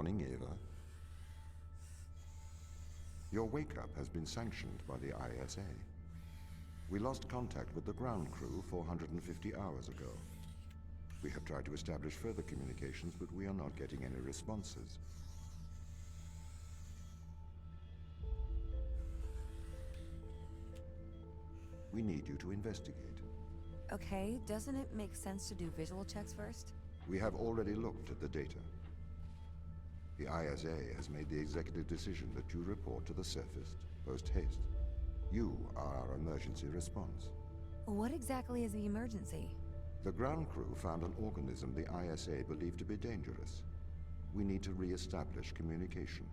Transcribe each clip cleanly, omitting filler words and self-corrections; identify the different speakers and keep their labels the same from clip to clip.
Speaker 1: morning, Ava. Your wake-up has been sanctioned by the ISA. We lost contact with the ground crew 450 hours ago. We have tried to establish further communications, but we are not getting any responses. We need you to investigate.
Speaker 2: Okay, doesn't it make sense to do visual checks first?
Speaker 1: We have already looked at the data. The ISA has made the executive decision that you report to the surface post-haste. You are our emergency response.
Speaker 2: What exactly is the emergency?
Speaker 1: The ground crew found an organism the ISA believed to be dangerous. We need to re-establish communication.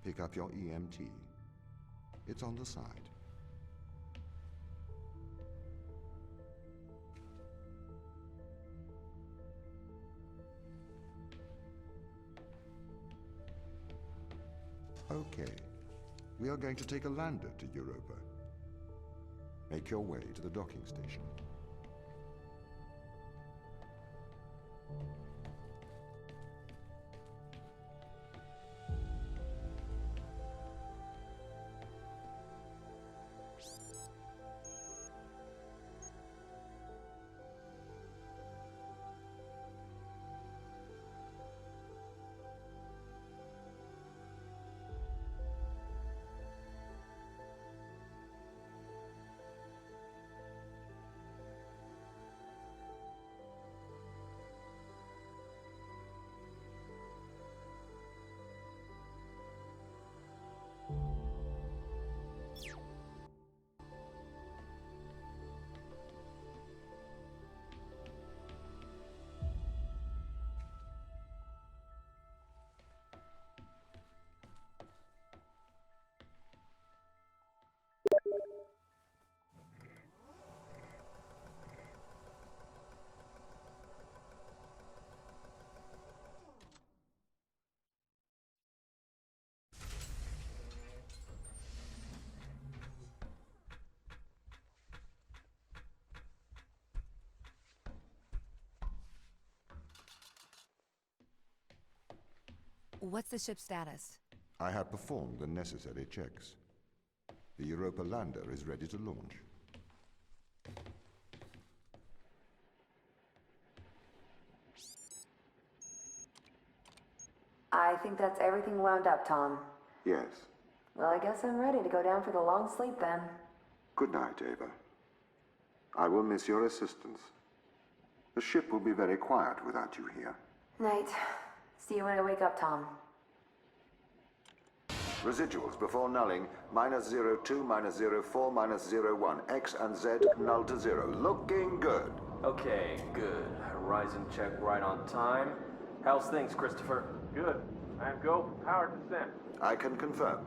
Speaker 1: Pick up your EMT. It's on the side. Okay. We are going to take a lander to Europa. Make your way to the docking station.
Speaker 2: What's the ship's status?
Speaker 1: I have performed the necessary checks. The Europa lander is ready to launch.
Speaker 2: I think that's everything wound up, Tom.
Speaker 1: Yes.
Speaker 2: Well, I guess I'm ready to go down for the long sleep then.
Speaker 1: Good night, Ava. I will miss your assistance. The ship will be very quiet without you here.
Speaker 2: Night. See you when I wake up, Tom.
Speaker 1: Residuals before nulling, -02, -04, -01. X and Z null to 0. Looking good.
Speaker 3: Okay, good. Horizon check right on time. How's things, Christopher?
Speaker 4: Good. I am go for power descent.
Speaker 1: I can confirm.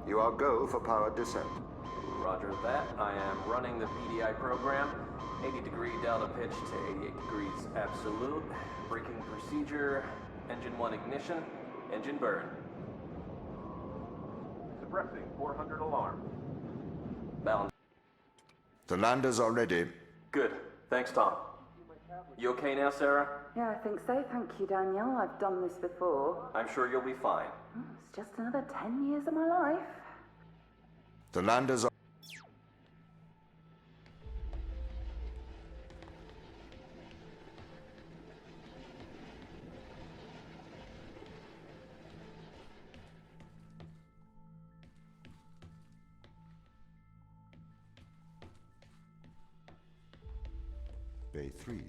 Speaker 1: You are go for powered descent.
Speaker 3: Roger that. I am running the PDI program. 80-degree delta pitch to 88 degrees absolute. Braking procedure. Engine 1 ignition. Engine burn.
Speaker 4: Suppressing 400 alarm.
Speaker 3: Balance.
Speaker 1: The landers are ready.
Speaker 3: Good. Thanks, Tom. You okay now, Sarah?
Speaker 5: Yeah, I think so. Thank you, Daniel. I've done this before.
Speaker 3: I'm sure you'll be fine.
Speaker 5: It's just another 10 years of my life.
Speaker 1: The landers are... Bay 3.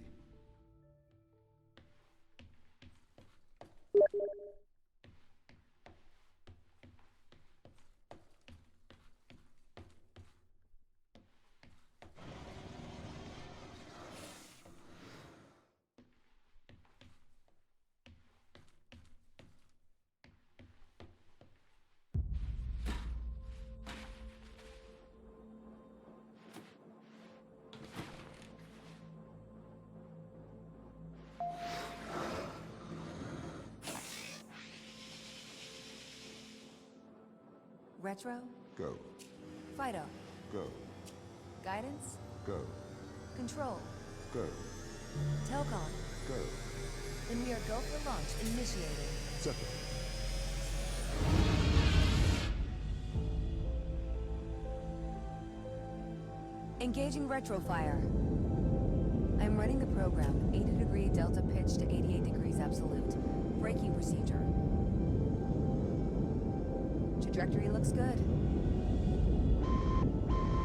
Speaker 2: Retro?
Speaker 1: Go.
Speaker 2: Fido?
Speaker 1: Go.
Speaker 2: Guidance?
Speaker 1: Go.
Speaker 2: Control?
Speaker 1: Go.
Speaker 2: Telcom?
Speaker 1: Go.
Speaker 2: Then we are go for launch initiating.
Speaker 1: Settle.
Speaker 2: Engaging retrofire. I'm running the program. 80-degree delta pitch to 88 degrees absolute. Braking procedure. Trajectory looks good.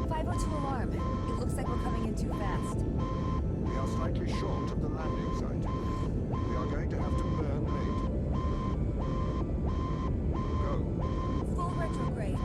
Speaker 2: 502 alarm. It looks like we're coming in too fast.
Speaker 1: We are slightly short of the landing site. We are going to have to burn late. Go.
Speaker 2: Full retrograde.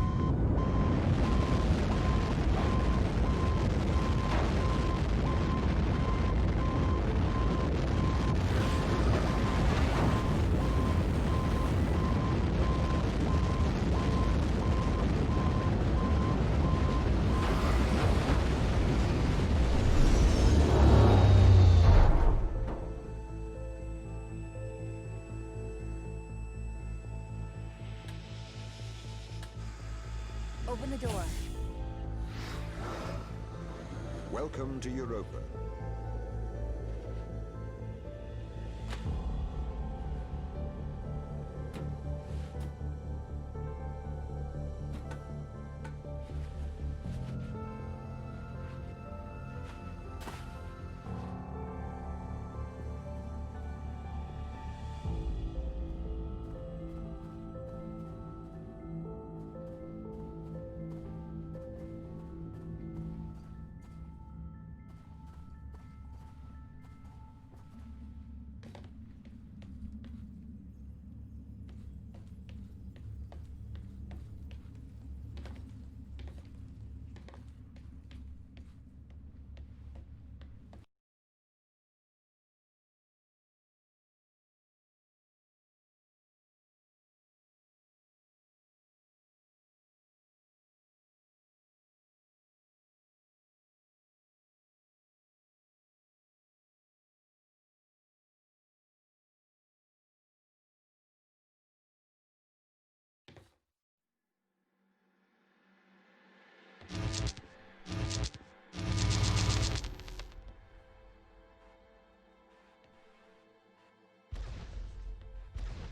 Speaker 2: Open the door.
Speaker 1: Welcome to Europa.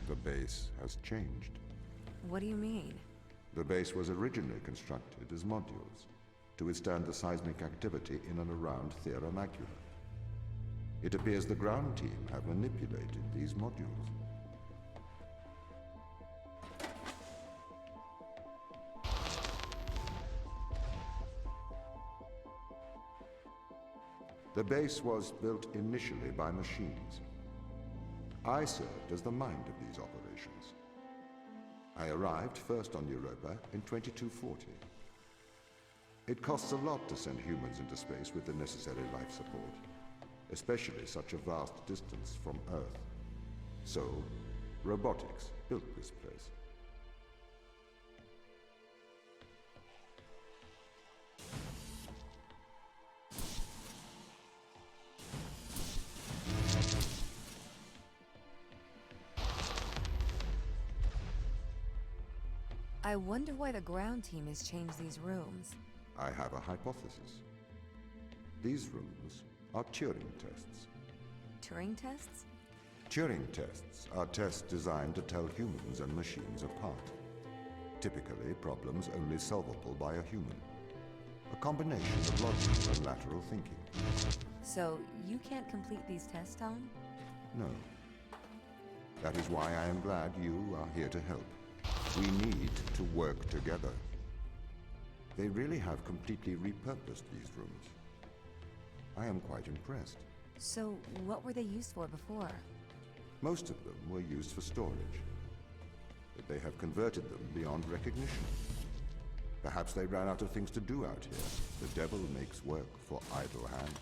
Speaker 1: The base has changed.
Speaker 2: What do you mean?
Speaker 1: The base was originally constructed as modules to withstand the seismic activity in and around Thera Macula. It appears the ground team have manipulated these modules. The base was built initially by machines. I served as the mind of these operations. I arrived first on Europa in 2240. It costs a lot to send humans into space with the necessary life support, especially such a vast distance from Earth. So, robotics built this place.
Speaker 2: I wonder why the ground team has changed these rooms.
Speaker 1: I have a hypothesis. These rooms are Turing tests.
Speaker 2: Turing tests?
Speaker 1: Turing tests are tests designed to tell humans and machines apart. Typically, problems only solvable by a human. A combination of logical and lateral thinking.
Speaker 2: So, you can't complete these tests, Tom?
Speaker 1: No. That is why I am glad you are here to help. We need to work together. They really have completely repurposed these rooms. I am quite impressed.
Speaker 2: So, what were they used for before?
Speaker 1: Most of them were used for storage, but they have converted them beyond recognition. Perhaps they ran out of things to do out here. The devil makes work for idle hands.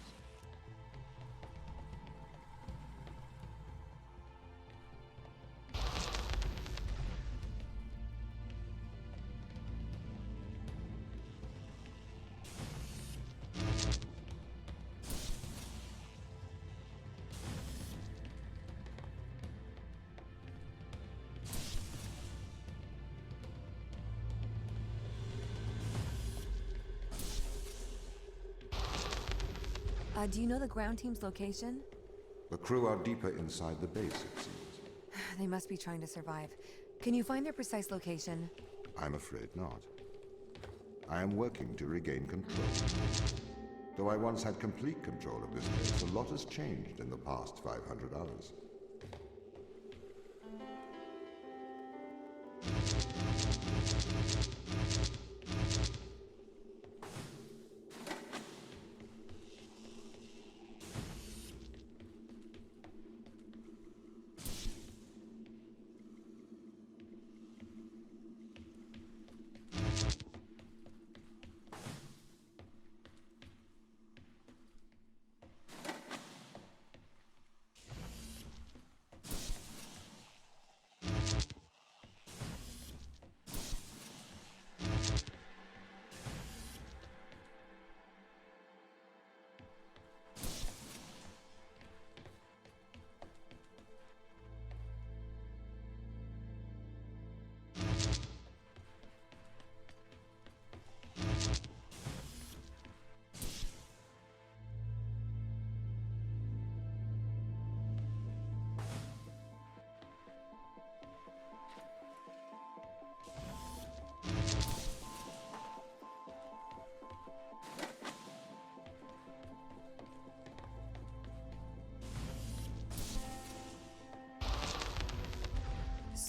Speaker 2: Do you know the ground team's location?
Speaker 1: The crew are deeper inside the base, it seems.
Speaker 2: They must be trying to survive. Can you find their precise location?
Speaker 1: I'm afraid not. I am working to regain control. Though I once had complete control of this place, a lot has changed in the past 500 hours.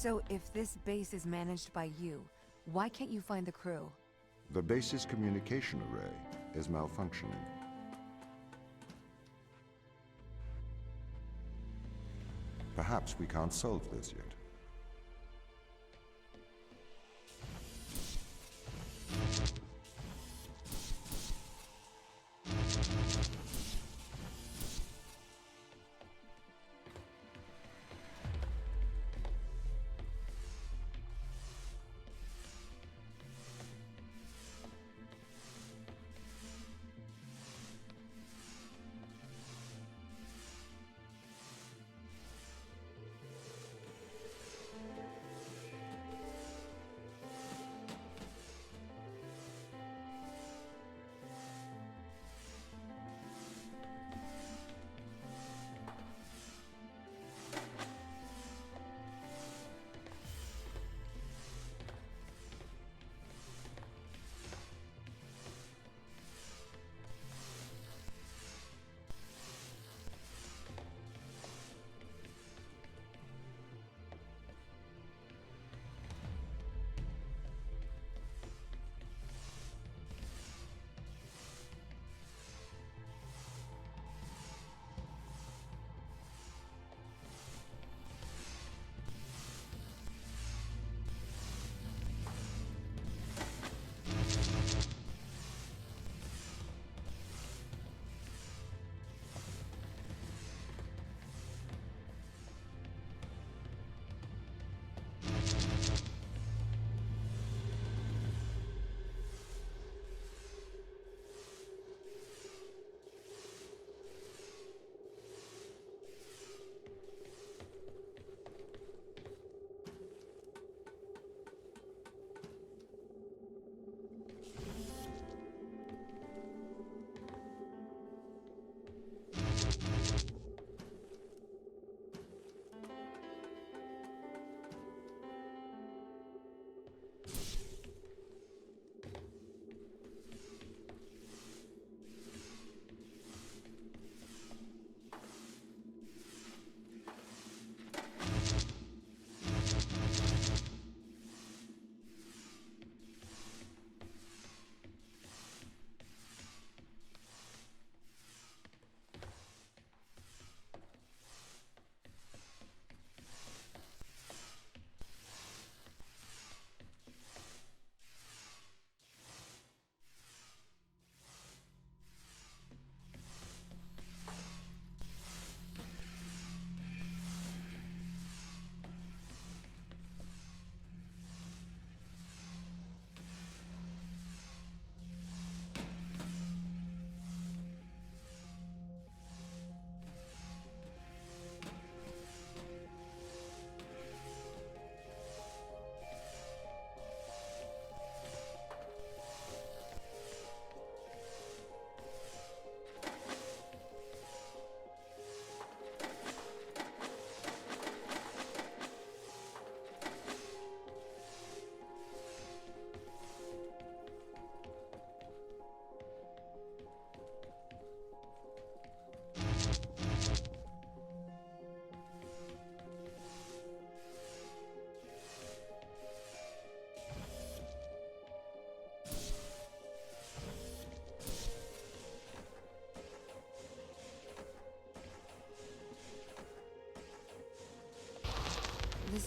Speaker 2: So, if this base is managed by you, why can't you find the crew?
Speaker 1: The base's communication array is malfunctioning. Perhaps we can't solve this yet.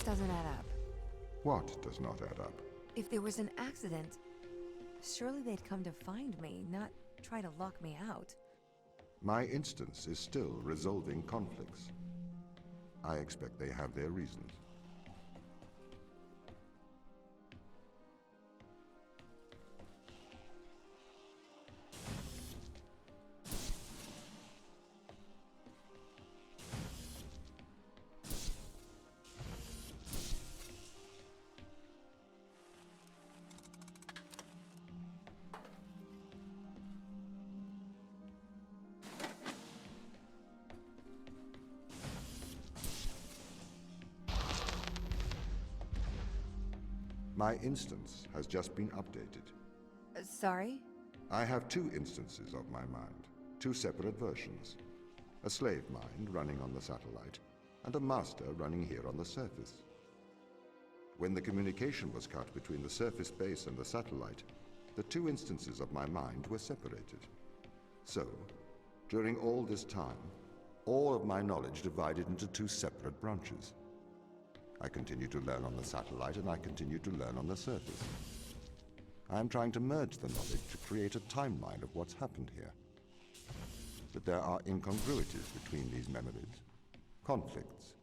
Speaker 2: doesn't add up.
Speaker 1: What does not add up?
Speaker 2: If there was an accident, surely they'd come to find me, not try to lock me out.
Speaker 1: My instance is still resolving conflicts. I expect they have their reasons. My instance has just been updated.
Speaker 2: Sorry?
Speaker 1: I have two instances of my mind, two separate versions. A slave mind running on the satellite, and a master running here on the surface. When the communication was cut between the surface base and the satellite, the two instances of my mind were separated. So, during all this time, all of my knowledge divided into two separate branches. I continue to learn on the satellite, and I continue to learn on the surface. I am trying to merge the knowledge to create a timeline of what's happened here. But there are incongruities between these memories, conflicts.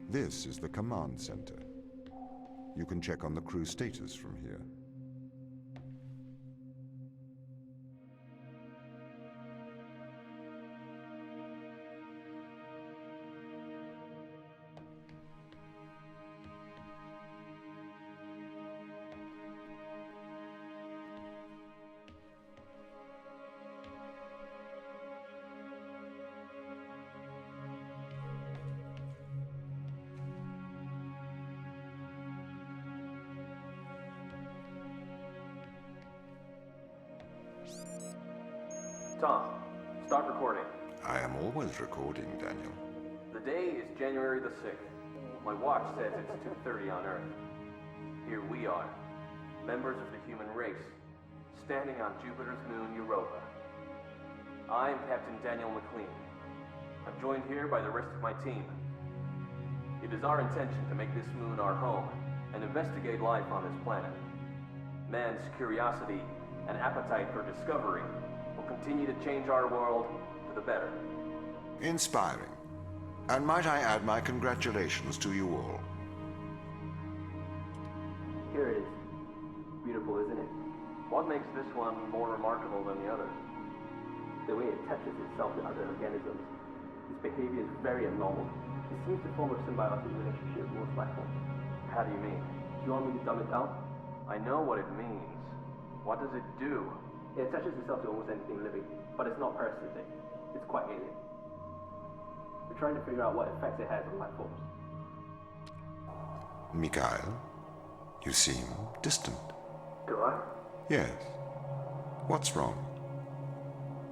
Speaker 1: This is the command center. You can check on the crew status from here.
Speaker 3: Tom, start recording.
Speaker 1: I am always recording, Daniel.
Speaker 3: The day is January the 6th. My watch says it's 2:30 on Earth. Here we are, members of the human race, standing on Jupiter's moon Europa. I am Captain Daniel McLean. I'm joined here by the rest of my team. It is our intention to make this moon our home and investigate life on this planet. Man's curiosity and appetite for discovery will continue to change our world for the better.
Speaker 1: Inspiring. And might I add my congratulations to you all.
Speaker 3: Here it is. Beautiful, isn't it? What makes this one more remarkable than the others? The way it attaches itself to other organisms. Its behavior is very abnormal. It seems to form a symbiotic relationship with most life forms. How do you mean? Do you want me to dumb it down? I know what it means. What does it do? It attaches itself to almost anything living, but it's not parasitic. It's quite alien. We're trying to figure out what effects it has on life forms.
Speaker 1: Mikhail, you seem distant.
Speaker 3: Do I?
Speaker 1: Yes. What's wrong?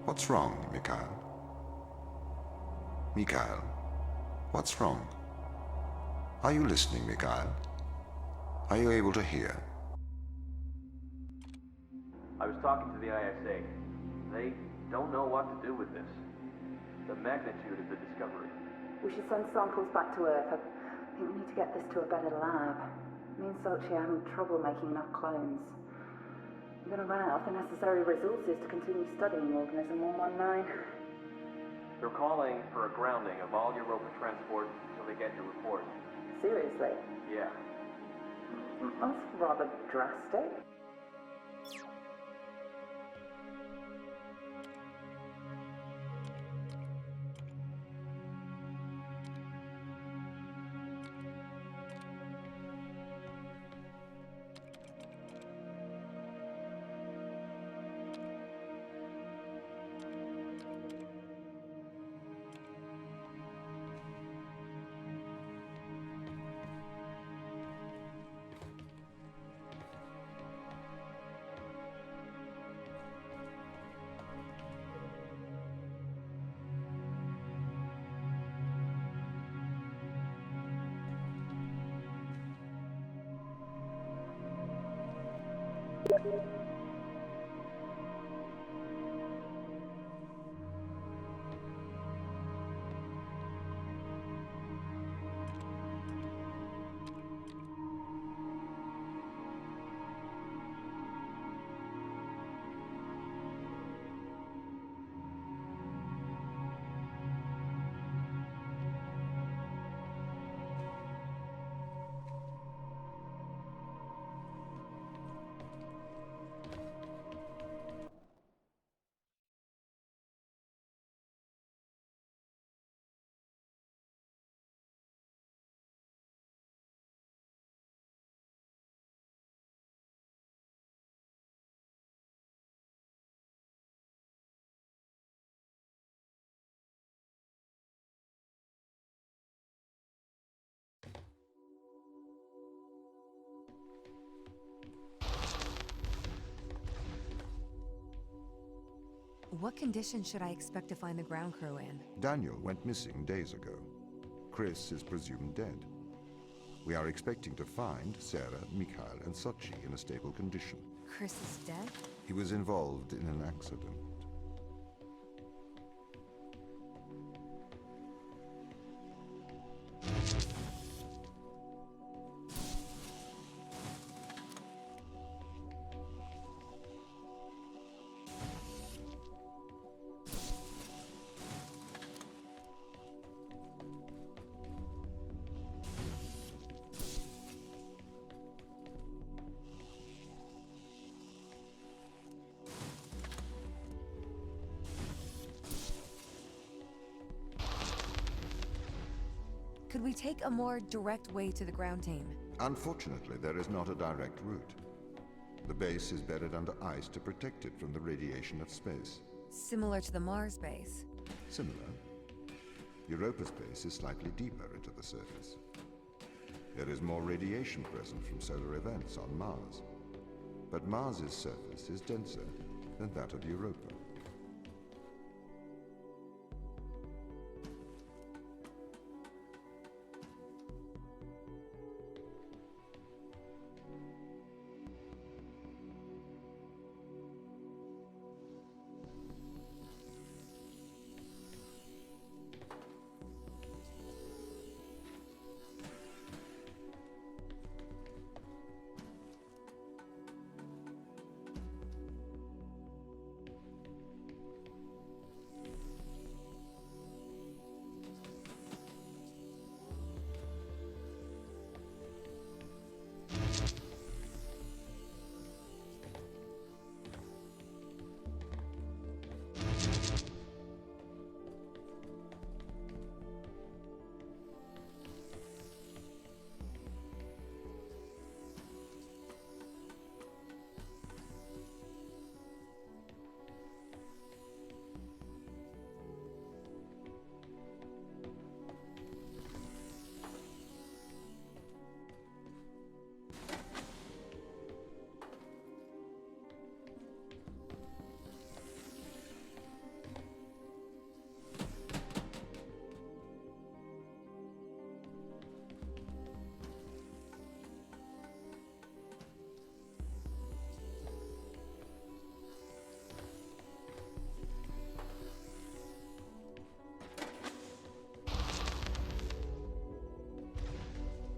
Speaker 1: What's wrong, Mikhail? Mikhail, what's wrong? Are you listening, Mikhail? Are you able to hear?
Speaker 3: I was talking to the ISA. They don't know what to do with this. The magnitude of the discovery.
Speaker 5: We should send samples back to Earth. I think we need to get this to a better lab. Me and Sochi are having trouble making enough clones. I'm going to run out of the necessary resources to continue studying Organism 119.
Speaker 3: They're calling for a grounding of all Europa transport until they get your report.
Speaker 5: Seriously?
Speaker 3: Yeah.
Speaker 5: That's rather drastic.
Speaker 2: What condition should I expect to find the ground crew in?
Speaker 1: Daniel went missing days ago. Chris is presumed dead. We are expecting to find Sarah, Mikhail, and Sochi in a stable condition.
Speaker 2: Chris is dead?
Speaker 1: He was involved in an accident.
Speaker 2: Could we take a more direct way to the ground team?
Speaker 1: Unfortunately, there is not a direct route. The base is buried under ice to protect it from the radiation of space.
Speaker 2: Similar to the Mars base.
Speaker 1: Similar. Europa's base is slightly deeper into the surface. There is more radiation present from solar events on Mars. But Mars's surface is denser than that of Europa.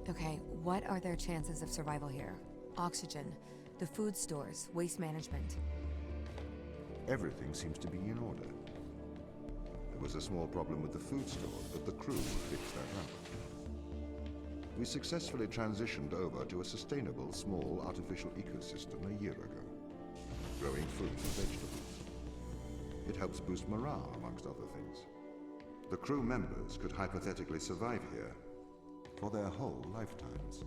Speaker 2: Okay, what are their chances of survival here? Oxygen. The food stores, waste management.
Speaker 1: Everything seems to be in order. There was a small problem with the food stores, but the crew fixed that up. We successfully transitioned over to a sustainable, small, artificial ecosystem a year ago, growing fruits and vegetables. It helps boost morale, amongst other things. The crew members could hypothetically survive here for their whole lifetimes.